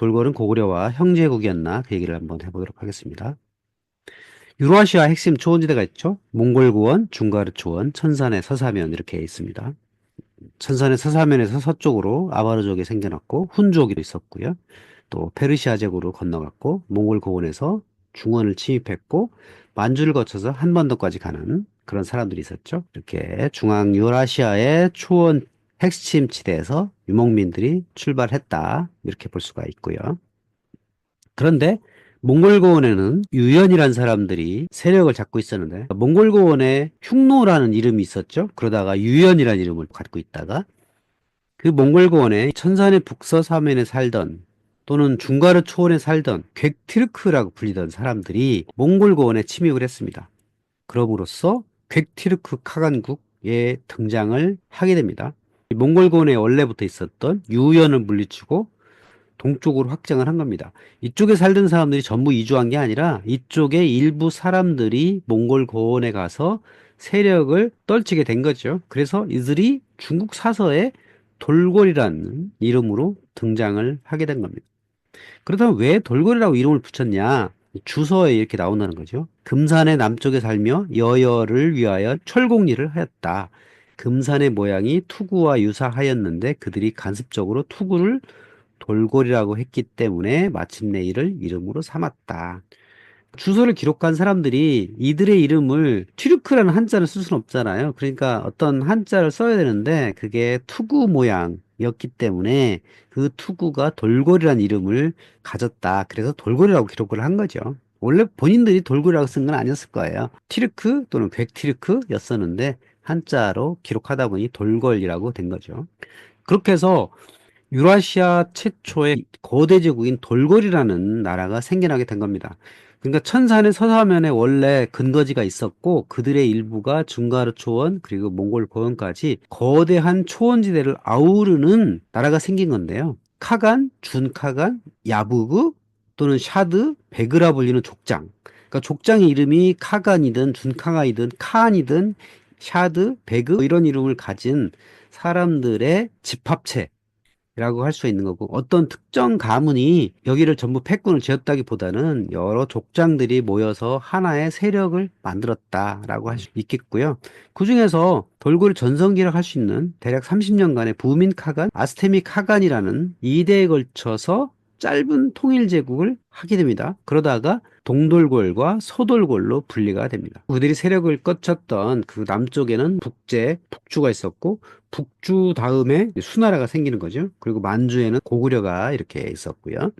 돌궐은 고구려와 형제국이었나 그 얘기를 한번 해보도록 하겠습니다. 유로아시아 핵심 초원지대가 있죠. 몽골고원, 중가르초원, 천산의 서사면 이렇게 있습니다. 천산의 서사면에서 서쪽으로 아바르족이 생겨났고 훈족이 있었고요. 또 페르시아 제국으로 건너갔고 몽골 고원에서 중원을 침입했고 만주를 거쳐서 한반도까지 가는 그런 사람들이 있었죠. 이렇게 중앙 유라시아의 초원 핵심 지대에서 유목민들이 출발했다 이렇게 볼 수가 있고요. 그런데 몽골고원에는 유연이라는 사람들이 세력을 잡고 있었는데 몽골고원에 흉노라는 이름이 있었죠. 그러다가 유연이라는 이름을 갖고 있다가 그 몽골고원의 천산의 북서사면에 살던 또는 중가르 초원에 살던 객티르크라고 불리던 사람들이 몽골고원에 침입을 했습니다. 그럼으로써 객티르크 카간국의 등장을 하게 됩니다. 몽골고원에 원래부터 있었던 유연을 물리치고 동쪽으로 확장을 한 겁니다. 이쪽에 살던 사람들이 전부 이주한 게 아니라 이쪽의 일부 사람들이 몽골 고원에 가서 세력을 떨치게 된 거죠. 그래서 이들이 중국 사서에 돌궐이라는 이름으로 등장을 하게 된 겁니다. 그렇다면 왜 돌궐이라고 이름을 붙였냐? 주서에 이렇게 나온다는 거죠. 금산의 남쪽에 살며 여여를 위하여 철공리를 하였다. 금산의 모양이 투구와 유사하였는데 그들이 간섭적으로 투구를 돌궐이라고 했기 때문에 마침내 이를 이름으로 삼았다. 주소를 기록한 사람들이 이들의 이름을 튀르크라는 한자를 쓸 수는 없잖아요. 그러니까 어떤 한자를 써야 되는데 그게 투구 모양이었기 때문에 그 투구가 돌궐이라는 이름을 가졌다. 그래서 돌궐이라고 기록을 한 거죠. 원래 본인들이 돌궐이라고 쓴 건 아니었을 거예요. 티르크 또는 객티르크였었는데 한자로 기록하다 보니 돌궐이라고 된 거죠. 그렇게 해서 유라시아 최초의 거대 제국인 돌궐이라는 나라가 생겨나게 된 겁니다. 그러니까 천산의 서사면에 원래 근거지가 있었고 그들의 일부가 중가르 초원 그리고 몽골 고원까지 거대한 초원지대를 아우르는 나라가 생긴 건데요. 카간, 준카간, 야부그 또는 샤드, 베그라 불리는 족장. 그러니까 족장의 이름이 카간이든 준카가이든 카안이든 샤드, 베그 이런 이름을 가진 사람들의 집합체 라고 할 수 있는 거고 어떤 특정 가문이 여기를 전부 패권을 쥐었다기보다는 여러 족장들이 모여서 하나의 세력을 만들었다라고 할 수 있겠고요. 그중에서 돌고래 전성기를 할 수 있는 대략 30년간의 부민 카간, 아스테미 카간이라는 2대에 걸쳐서 짧은 통일 제국을 하게 됩니다. 그러다가 동돌골과 서돌골로 분리가 됩니다. 그들이 세력을 꺾쳤던 그 남쪽에는 북제, 북주가 있었고 북주 다음에 수나라가 생기는 거죠. 그리고 만주에는 고구려가 이렇게 있었고요.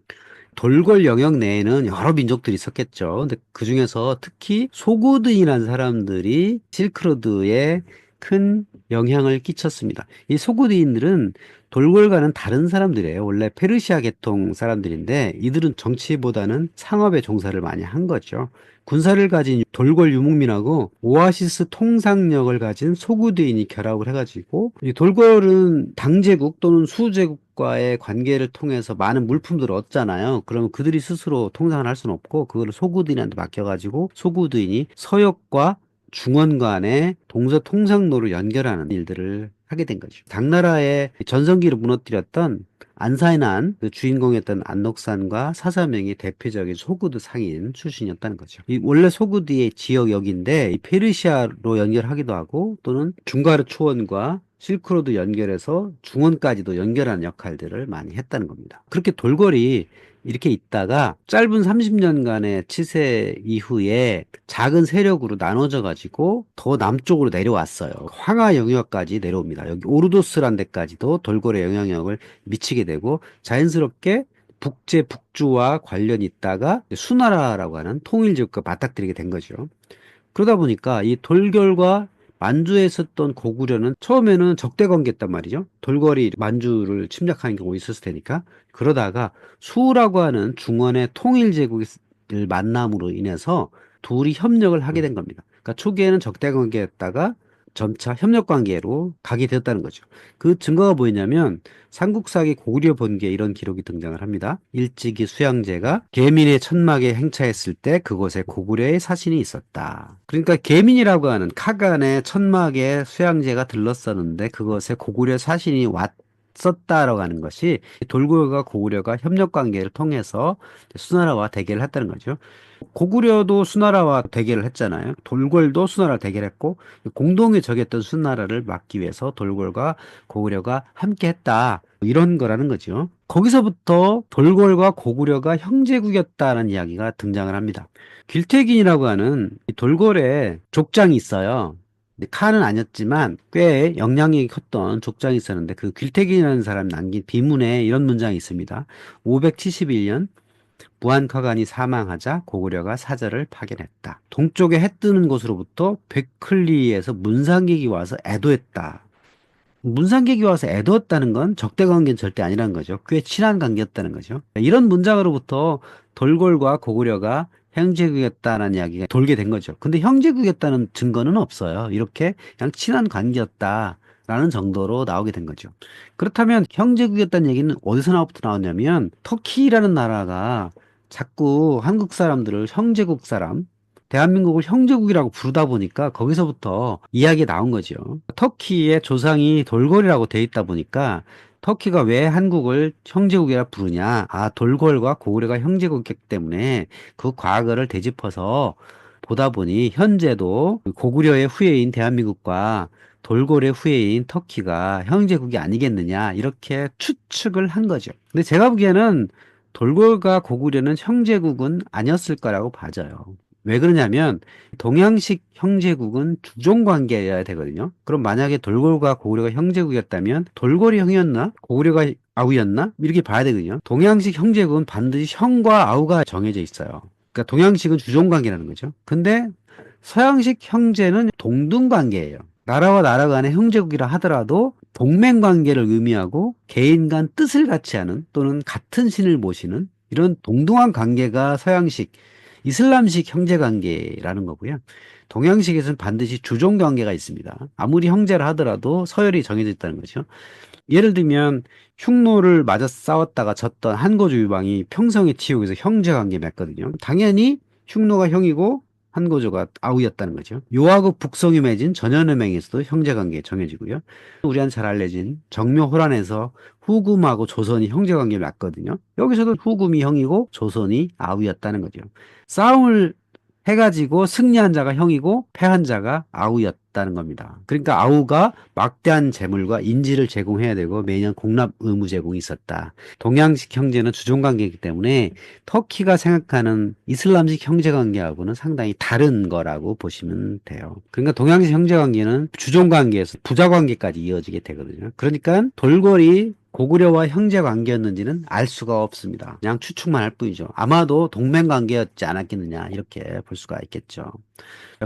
돌궐 영역 내에는 여러 민족들이 있었겠죠. 근데 그 중에서 특히 소구드인이라는 사람들이 실크로드에 큰 영향을 끼쳤습니다. 이 소구드인들은 돌궐과는 다른 사람들이에요. 원래 페르시아 계통 사람들인데 이들은 정치보다는 상업에 종사를 많이 한 거죠. 군사를 가진 돌궐 유목민하고 오아시스 통상력을 가진 소구드인이 결합을 해가지고 이 돌궐은 당제국 또는 수제국과의 관계를 통해서 많은 물품들을 얻잖아요. 그러면 그들이 스스로 통상을 할 수는 없고 그거를 소구드인한테 맡겨가지고 소구드인이 서역과 중원 간의 동서 통상로를 연결하는 일들을 하게 된 거죠. 당나라의 전성기를 무너뜨렸던 안사의난 그 주인공이었던 안녹산과 사사명이 대표적인 소구드 상인 출신이었다는 거죠. 이 원래 소구드의 지역역인데 이 페르시아로 연결하기도 하고 또는 중가르 초원과 실크로드 연결해서 중원까지도 연결하는 역할들을 많이 했다는 겁니다. 그렇게 돌궐이 이렇게 있다가 짧은 30년간의 치세 이후에 작은 세력으로 나눠져 가지고 더 남쪽으로 내려왔어요. 황하 영역까지 내려옵니다. 여기 오르도스란 데까지도 돌궐의 영향력을 미치게 되고 자연스럽게 북제 북주와 관련이 있다가 수나라라고 하는 통일지역과 맞닥뜨리게 된 거죠. 그러다 보니까 이 돌궐과 만주에 있었던 고구려는 처음에는 적대 관계였단 말이죠. 돌궐이 만주를 침략하는 경우가 있었을 테니까. 그러다가 수라고 하는 중원의 통일 제국을 만남으로 인해서 둘이 협력을 하게 된 겁니다. 그러니까 초기에는 적대 관계였다가 점차 협력 관계로 가게 되었다는 거죠. 그 증거가 뭐였냐면 삼국사기 고구려 번기에 이런 기록이 등장을 합니다. 일찍이 수양제가 계민의 천막에 행차했을 때 그곳에 고구려의 사신이 있었다. 그러니까 계민이라고 하는 카간의 천막에 수양제가 들렀었는데 그것에 고구려 사신이 맞섰다라고 하는 것이 돌고려가 고구려가 협력 관계를 통해서 수나라와 대결을 했다는 거죠. 고구려도 수나라와 대결을 했잖아요. 돌궐도 수나라와 대결했고 공동의 적이었던 수나라를 막기 위해서 돌궐과 고구려가 함께 했다. 이런 거라는 거죠. 거기서부터 돌궐과 고구려가 형제국이었다는 이야기가 등장을 합니다. 길태긴이라고 하는 이 돌궐에 족장이 있어요. 근데 칸은 아니었지만 꽤 영향력이 컸던 족장이 있었는데 그 길태긴이라는 사람이 남긴 비문에 이런 문장이 있습니다. 571년 무한카간이 사망하자 고구려가 사절을 파견했다. 동쪽에 해 뜨는 곳으로부터 백클리에서 문상객이 와서 애도했다. 문상객이 와서 애도했다는 건 적대 관계는 절대 아니라는 거죠. 꽤 친한 관계였다는 거죠. 이런 문장으로부터 돌궐과 고구려가 형제국이었다는 이야기가 돌게 된 거죠. 근데 형제국이었다는 증거는 없어요. 이렇게 그냥 친한 관계였다라는 정도로 나오게 된 거죠. 그렇다면 형제국이었다는 얘기는 어디서 나부터 나왔냐면 터키라는 나라가 자꾸 한국 사람들을 형제국 사람, 대한민국을 형제국이라고 부르다 보니까 거기서부터 이야기가 나온 거죠. 터키의 조상이 돌궐이라고 돼 있다 보니까 터키가 왜 한국을 형제국이라 부르냐? 아, 돌궐과 고구려가 형제국이기 때문에 그 과거를 되짚어서 보다 보니 현재도 고구려의 후예인 대한민국과 돌궐의 후예인 터키가 형제국이 아니겠느냐 이렇게 추측을 한 거죠. 근데 제가 보기에는 돌궐과 고구려는 형제국은 아니었을 거라고 봐져요. 왜 그러냐면 동양식 형제국은 주종 관계여야 되거든요. 그럼 만약에 돌궐과 고구려가 형제국이었다면 돌궐이 형이었나? 고구려가 아우였나? 이렇게 봐야 되거든요. 동양식 형제국은 반드시 형과 아우가 정해져 있어요. 그러니까 동양식은 주종 관계라는 거죠. 근데 서양식 형제는 동등 관계예요. 나라와 나라 간의 형제국이라 하더라도 동맹 관계를 의미하고 개인 간 뜻을 같이 하는 또는 같은 신을 모시는 이런 동등한 관계가 서양식 이슬람식 형제 관계라는 거고요. 동양식에서는 반드시 주종 관계가 있습니다. 아무리 형제라 하더라도 서열이 정해져 있다는 거죠. 예를 들면 흉노를 맞아 싸웠다가 졌던 한고조 유방이 평성의 지옥에서 형제 관계 맺거든요. 당연히 흉노가 형이고 한고조가 아우였다는 거죠. 요하고 북성이 맺은 전현음행에서도 형제 관계 정해지고요. 우리한 잘 알려진 정묘호란에서 후금하고 조선이 형제 관계 맺거든요. 여기서도 후금이 형이고 조선이 아우였다는 거죠. 싸움을 해가지고 승리한 자가 형이고 패한 자가 아우였다는 겁니다. 그러니까 아우가 막대한 재물과 인지를 제공해야 되고 매년 공납 의무 제공이 있었다. 동양식 형제는 주종관계이기 때문에 터키가 생각하는 이슬람식 형제관계하고는 상당히 다른 거라고 보시면 돼요. 그러니까 동양식 형제관계는 주종관계에서 부자관계까지 이어지게 되거든요. 그러니까 돌궐이 고구려와 형제 관계였는지는 알 수가 없습니다. 그냥 추측만 할 뿐이죠. 아마도 동맹 관계였지 않았겠느냐 이렇게 볼 수가 있겠죠.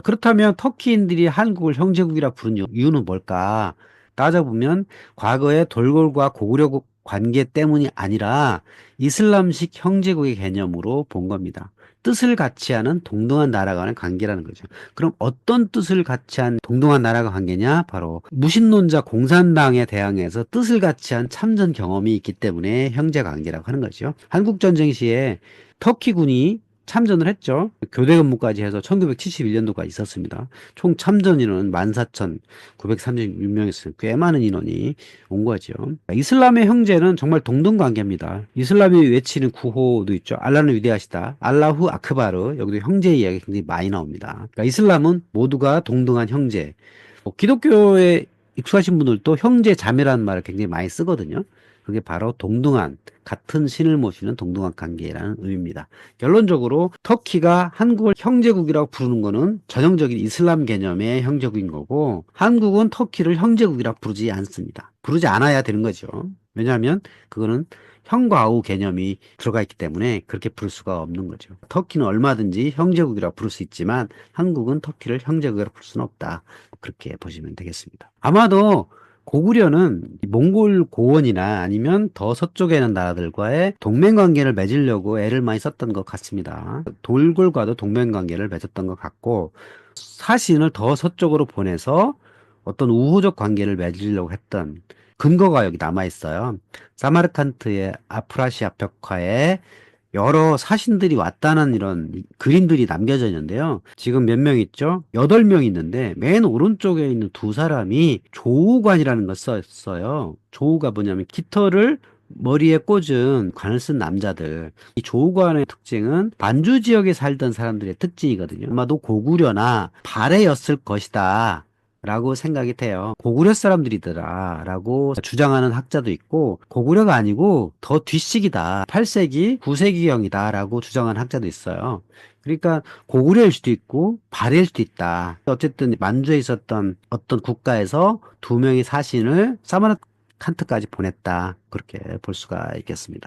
그렇다면 터키인들이 한국을 형제국이라 부른 이유는 뭘까? 따져보면 과거의 돌궐과 고구려 관계 때문이 아니라 이슬람식 형제국의 개념으로 본 겁니다. 뜻을 같이 하는 동등한 나라 간의 관계라는 거죠. 그럼 어떤 뜻을 같이 한 동등한 나라가 관계냐? 바로 무신론자 공산당에 대항해서 뜻을 같이 한 참전 경험이 있기 때문에 형제 관계라고 하는 거죠. 한국전쟁 시에 터키군이 참전을 했죠. 교대 근무까지 해서 1971년도가 있었습니다. 총 참전 인원은 14,936명이었어요. 꽤 많은 인원이 온 거죠. 이슬람의 형제는 정말 동등 관계입니다. 이슬람이 외치는 구호도 있죠. 알라는 위대하시다. 알라후 아크바르. 여기도 형제 이야기 굉장히 많이 나옵니다. 그러니까 이슬람은 모두가 동등한 형제. 기독교에 익숙하신 분들도 형제 자매라는 말을 굉장히 많이 쓰거든요. 그게 바로 동등한 같은 신을 모시는 동등한 관계라는 의미입니다. 결론적으로 터키가 한국을 형제국이라고 부르는 거는 전형적인 이슬람 개념의 형제국인 거고 한국은 터키를 형제국이라고 부르지 않습니다. 부르지 않아야 되는 거죠. 왜냐하면 그거는 형과 아우 개념이 들어가 있기 때문에 그렇게 부를 수가 없는 거죠. 터키는 얼마든지 형제국이라고 부를 수 있지만 한국은 터키를 형제국이라고 부를 수는 없다. 그렇게 보시면 되겠습니다. 아마도 고구려는 몽골 고원이나 아니면 더 서쪽에 있는 나라들과의 동맹관계를 맺으려고 애를 많이 썼던 것 같습니다. 돌궐과도 동맹관계를 맺었던 것 같고 사신을 더 서쪽으로 보내서 어떤 우호적 관계를 맺으려고 했던 근거가 여기 남아 있어요. 사마르칸트의 아프라시아 벽화에 여러 사신들이 왔다는 이런 그림들이 남겨져 있는데요. 지금 몇 명 있죠? 8명 있는데 맨 오른쪽에 있는 두 사람이 조우관이라는 걸 썼어요. 조우가 뭐냐면 깃털을 머리에 꽂은 관을 쓴 남자들. 이 조우관의 특징은 반주 지역에 살던 사람들의 특징이거든요. 아마도 고구려나 발해였을 것이다. 라고 생각이 돼요. 고구려 사람들이더라 라고 주장하는 학자도 있고 고구려가 아니고 더 뒷시기다. 8세기, 9세기경이다 라고 주장하는 학자도 있어요. 그러니까 고구려일 수도 있고 발해일 수도 있다. 어쨌든 만주에 있었던 어떤 국가에서 두 명의 사신을 사마르칸트까지 보냈다. 그렇게 볼 수가 있겠습니다.